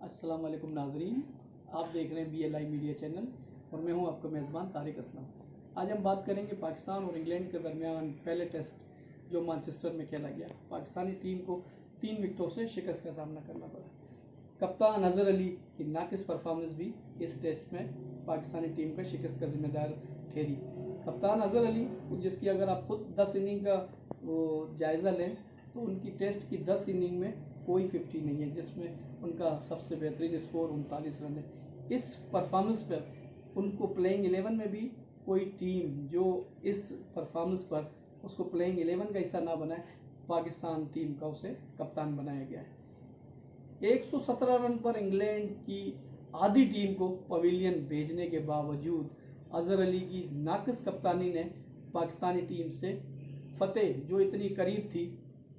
अस्सलाम वालेकुम नाजरीन, आप देख रहे हैं BLI मीडिया चैनल और मैं हूं आपका मेज़बान तारिक असलम। आज हम बात करेंगे पाकिस्तान और इंग्लैंड के दरमियान पहले टेस्ट जो मैनचेस्टर में खेला गया। पाकिस्तानी टीम को 3 विकेटों से शिकस्त का सामना करना पड़ा। कप्तान अजहर अली की नाकिस परफॉर्मेंस भी इस टेस्ट में पाकिस्तानी टीम का शिकस्त का जिम्मेदार ठहरी। कप्तान अजहर अली जिसकी अगर आप खुद 10 इनिंग का वो जायज़ा लें तो उनकी टेस्ट की 10 इनिंग में कोई 50 नहीं है, जिसमें उनका सबसे बेहतरीन स्कोर 39 रन है। इस परफॉर्मेंस पर उनको प्लेइंग 11 में भी कोई टीम जो इस परफॉर्मेंस पर उसको प्लेइंग 11 का हिस्सा ना बनाए, पाकिस्तान टीम का उसे कप्तान बनाया गया है। 117 रन पर इंग्लैंड की आधी टीम को पवेलियन भेजने के बावजूद अजहर अली की नाकिस कप्तानी ने पाकिस्तानी टीम से फतेह जो इतनी करीब थी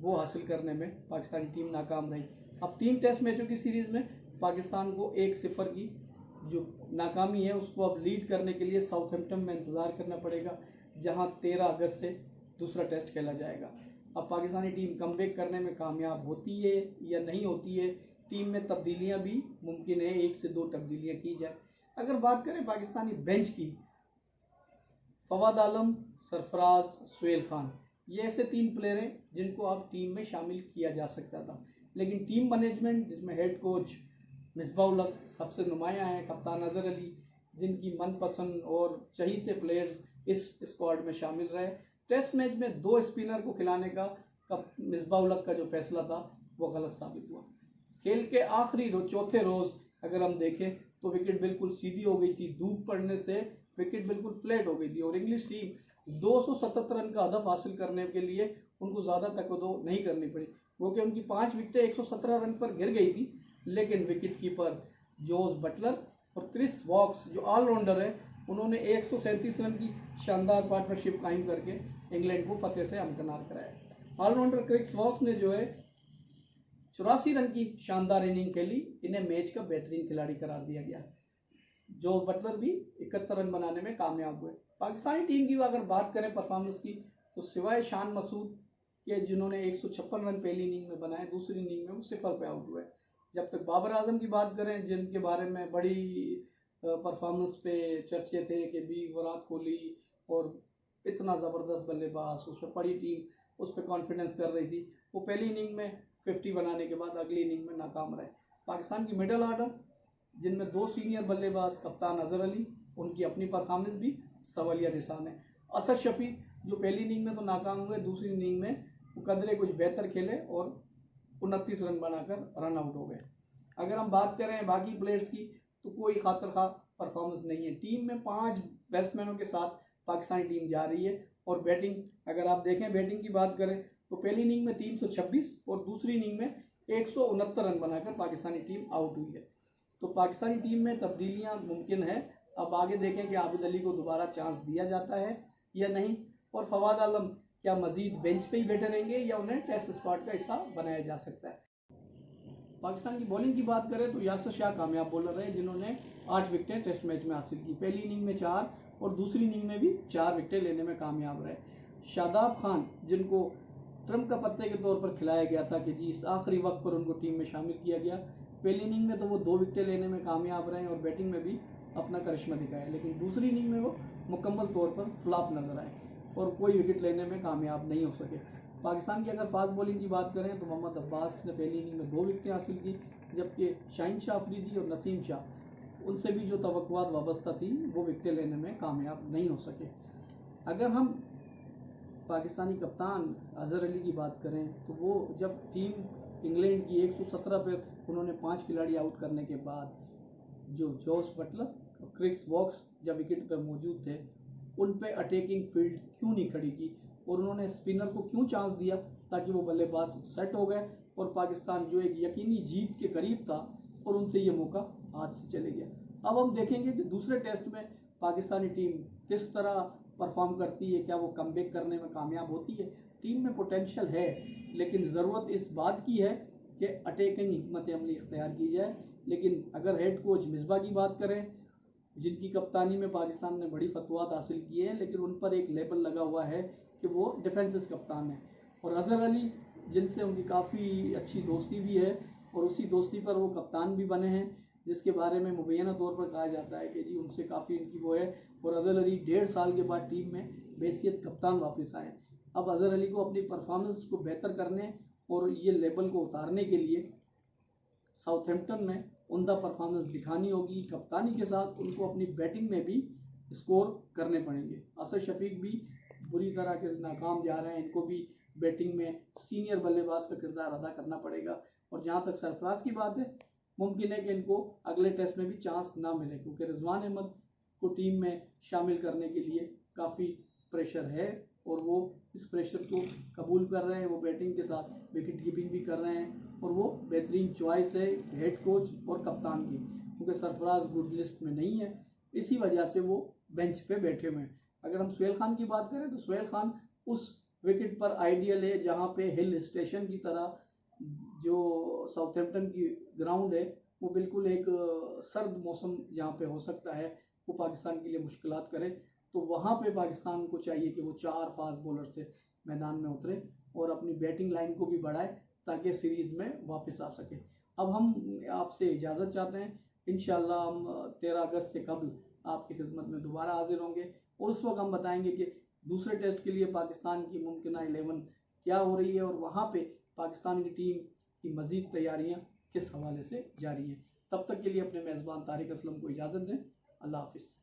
वो हासिल करने में पाकिस्तानी टीम नाकाम रही। अब 3 टेस्ट मैचों की सीरीज में पाकिस्तान को 1-0 की जो नाकामी है उसको अब लीड करने के लिए साउथहैम्पटन में इंतज़ार करना पड़ेगा, जहां 13 अगस्त से दूसरा टेस्ट खेला जाएगा। अब पाकिस्तानी टीम कमबैक करने में कामयाब होती है या नहीं होती है, टीम में तब्दीलियां भी मुमकिन है, 1 से 2 तब्दीलियां की जाए। अगर बात करें पाकिस्तानी बेंच की, फवाद आलम, सरफराज, सुहेल खान, ये ऐसे 3 प्लेयर हैं जिनको आप टीम में शामिल किया जा सकता था, लेकिन टीम मैनेजमेंट जिसमें हेड कोच मिसबाह-उल-हक सबसे नुमाया हैं, कप्तान अजहर अली जिनकी मनपसंद और चहीते प्लेयर्स इस स्क्वाड में शामिल रहे। टेस्ट मैच में 2 स्पिनर को खिलाने का मिसबाह-उल-हक का जो फैसला था वो गलत साबित हुआ। खेल के आखिरी चौथे रोज अगर हम देखें तो विकेट बिल्कुल सीधी हो गई थी, धूप पड़ने से विकेट बिल्कुल फ्लैट हो गई थी और इंग्लिश टीम 277 रन का हदफ हासिल करने के लिए उनको ज़्यादा तकदो नहीं करनी पड़ी, क्योंकि उनकी 5 विकेटें 117 रन पर गिर गई थी। लेकिन विकेट कीपर जोस बटलर और क्रिस वॉक्स जो ऑलराउंडर है, उन्होंने 137 रन की शानदार पार्टनरशिप कायम करके इंग्लैंड को फतेह से हमकिनार कराया। ऑलराउंडर क्रिस वॉक्स ने जो है 84 रन की शानदार इनिंग खेली, इन्हें मैच का बेहतरीन खिलाड़ी करार दिया गया। जोस बटलर भी 71 रन बनाने में कामयाब हुए। पाकिस्तानी टीम की अगर बात करें परफॉर्मेंस की, तो सिवाय शान मसूद के जिन्होंने 156 रन पहली इनिंग में बनाए, दूसरी इनिंग में वो 0 पे आउट हुए। जब तक बाबर आजम की बात करें, जिनके बारे में बड़ी परफॉर्मेंस पे चर्चे थे कि भी विराट कोहली और इतना ज़बरदस्त बल्लेबाज, उस पर बड़ी टीम उस पर कॉन्फिडेंस कर रही थी, वो पहली इनिंग में 50 बनाने के बाद अगली इनिंग में नाकाम रहे। पाकिस्तान की मिडल ऑर्डर जिनमें 2 सीनियर बल्लेबाज कप्तान अजहर अली, उनकी अपनी परफॉर्मेंस भी सवालिया निशान है। असद शफी जो पहली इनिंग में तो नाकाम हुए, दूसरी इनिंग में वो कदरे कुछ बेहतर खेले और 29 रन बनाकर रन आउट हो गए। अगर हम बात करें बाकी प्लेयर्स की, तो कोई खातर खा परफॉर्मेंस नहीं है। टीम में 5 बैट्समैनों के साथ पाकिस्तानी टीम जा रही है और बैटिंग अगर आप देखें, बैटिंग की बात करें तो पहली इनिंग में 326 और दूसरी इनिंग में 169 रन बनाकर पाकिस्तानी टीम आउट हुई है। तो पाकिस्तानी टीम में तब्दीलियां मुमकिन है। अब आगे देखें कि आबिद अली को दोबारा चांस दिया जाता है या नहीं, और फवाद आलम क्या मजीद बेंच पे ही बैठे रहेंगे या उन्हें टेस्ट स्क्वाड का हिस्सा बनाया जा सकता है। पाकिस्तान की बॉलिंग की बात करें तो यासिर शाह कामयाब बॉलर रहे, जिन्होंने 8 विकेटें टेस्ट मैच में हासिल की। पहली इनिंग में 4 और दूसरी इनिंग में भी 4 विकेटें लेने में कामयाब रहे। शादाब खान जिनको ट्रम्प का पत्ते के तौर पर खिलाया गया था कि जी इस आखिरी वक्त पर उनको टीम में शामिल किया गया, पहली इनिंग में तो वो 2 विकेटें लेने में कामयाब रहे और बैटिंग में भी अपना करिश्मा दिखाया, लेकिन दूसरी इनिंग में वो मुकम्मल तौर पर फ्लॉप नजर आए और कोई विकेट लेने में कामयाब नहीं हो सके। पाकिस्तान की अगर फास्ट बॉलिंग की बात करें तो मोहम्मद अब्बास ने पहली इनिंग में 2 विकेटें हासिल की, जबकि शाहीन शाह अफरीदी और नसीम शाह उनसे भी जो तवक्कुआत वाबस्ता थी वो विकेटें लेने में कामयाब नहीं हो सके। अगर हम पाकिस्तानी कप्तान अजहर अली की बात करें तो वो जब टीम इंग्लैंड की 117 पर उन्होंने 5 खिलाड़ी आउट करने के बाद जो जोस बटलर और क्रिस वॉक्स जब विकेट पर मौजूद थे, उन पे अटैकिंग फील्ड क्यों नहीं खड़ी की और उन्होंने स्पिनर को क्यों चांस दिया, ताकि वो बल्लेबाज सेट हो गए और पाकिस्तान जो एक यकीनी जीत के करीब था और उनसे ये मौका हाथ से चले गया। अब हम देखेंगे कि दूसरे टेस्ट में पाकिस्तानी टीम किस तरह परफॉर्म करती है, क्या वो कमबैक करने में कामयाब होती है। टीम में पोटेंशियल है, लेकिन ज़रूरत इस बात की है कि अटैकिंग हिकमत अमली इख्तियार की जाए। लेकिन अगर हेड कोच मिसबाह की बात करें, जिनकी कप्तानी में पाकिस्तान ने बड़ी फतवात हासिल की है, लेकिन उन पर एक लेबल लगा हुआ है कि वो डिफेंसिव कप्तान है, और अजहर अली जिनसे उनकी काफ़ी अच्छी दोस्ती भी है, और उसी दोस्ती पर वो कप्तान भी बने हैं, जिसके बारे में मुबैना तौर पर कहा जाता है कि जी उनसे काफ़ी इनकी वो है। और अजहर अली 1.5 साल के बाद टीम में बेहसियत कप्तान वापस आए। अब अजहर अली को अपनी परफॉर्मेंस को बेहतर करने और ये लेवल को उतारने के लिए साउथहैम्पटन में उम्दा परफॉर्मेंस दिखानी होगी। कप्तानी के साथ उनको अपनी बैटिंग में भी स्कोर करने पड़ेंगे। असद शफीक भी बुरी तरह के नाकाम जा रहे हैं, इनको भी बैटिंग में सीनियर बल्लेबाज का किरदार अदा करना पड़ेगा। और जहाँ तक सरफराज की बात है, मुमकिन है कि इनको अगले टेस्ट में भी चांस ना मिले, क्योंकि रिजवान अहमद को टीम में शामिल करने के लिए काफ़ी प्रेशर है और वो इस प्रेशर को कबूल कर रहे हैं। वो बैटिंग के साथ विकेट कीपिंग भी कर रहे हैं और वो बेहतरीन चॉइस है हेड कोच और कप्तान की, क्योंकि सरफराज गुड लिस्ट में नहीं है, इसी वजह से वो बेंच पे बैठे हुए हैं। अगर हम सुहेल खान की बात करें तो सुहेल खान उस विकेट पर आइडियल है जहाँ पे हिल स्टेशन की तरह जो साउथहैम्पटन की ग्राउंड है वो बिल्कुल एक सर्द मौसम जहाँ पे हो सकता है वो पाकिस्तान के लिए मुश्किलात करे, तो वहाँ पे पाकिस्तान को चाहिए कि वो 4 फास्ट बॉलर से मैदान में उतरे और अपनी बैटिंग लाइन को भी बढ़ाए ताकि सीरीज़ में वापस आ सके। अब हम आपसे इजाज़त चाहते हैं, इंशाल्लाह हम 13 अगस्त से कबल आपकी खिदमत में दोबारा हाजिर होंगे और उस वक्त हम बताएंगे कि दूसरे टेस्ट के लिए पाकिस्तान की मुमकिन 11 क्या हो रही है और वहाँ पे पाकिस्तान की टीम की मज़ीद तैयारियाँ किस हवाले से जारी हैं। तब तक के लिए अपने मेज़बान तारिक असलम को इजाज़त दें। अल्लाह हाफिज़।